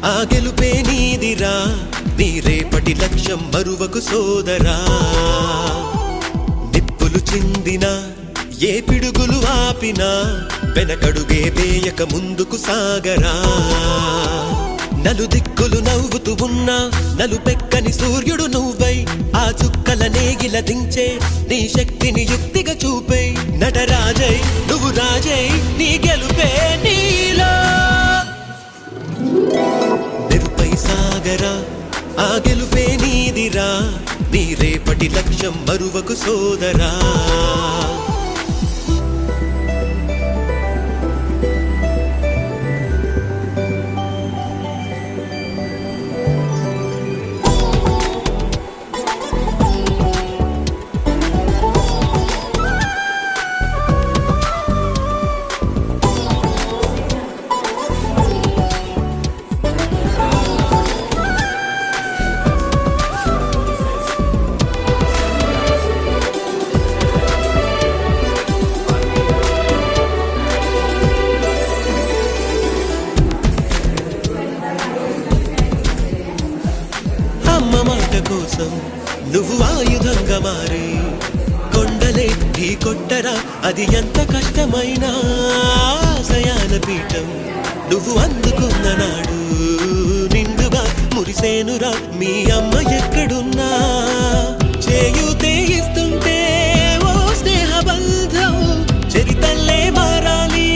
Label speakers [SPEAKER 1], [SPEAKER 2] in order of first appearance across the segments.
[SPEAKER 1] ఆ గెలుపే నీదిరా, నీ రేపటి లక్ష్యం మరువకు సోదరా. నిప్పులు చిందినా ఏ పిడుగులు ఆపినా వెనకడుగే వేయక ముందుకు సాగరా. నలుదిక్కులు నవ్వుతూ ఉన్నా నలుపెక్కని సూర్యుడు నువ్వై ఆ చుక్కల నేగిల దించే నీ శక్తిని యుక్తిగా చూపే. నటరాజై నువ్వు రాజై నీ గెలుపే నీలో. మెరుపై సాగరా, ఆ గెలుపే నీదిరా, నీ రేపటి లక్ష్యం మరువకు సోదరా. అమ్మ మాట కోసం నువ్వు ఆయుధంగా మారి కొండలే ఢీ కొట్టరా, అది ఎంత కష్టమైనా. ఆశయాల పీఠం నువ్వు అందుకున్న నాడు నిండుగా మురిసేనురా మీ అమ్మ ఎక్కడున్నా. చేయూతే ఇస్తుంటే ఓ స్నేహ బంధం చరితల్లే మారాలి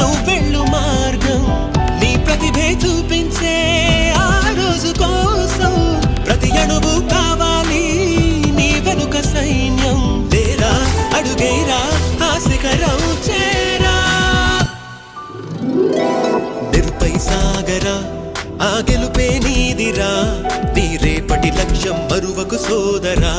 [SPEAKER 1] నువ్వెళ్ళు మార్గం. నీ ప్రతిభే చూపించే ఆ రోజు కోసం ప్రతి అణువు కావాలి నీ వెనుక సైన్యం. లేరా అడుగేరా ఆ శిఖరం చేరా. నిరుపై సాగరా, ఆ గెలుపే నీదిరా, నీ రేపటి లక్ష్యం మరువకు సోదరా.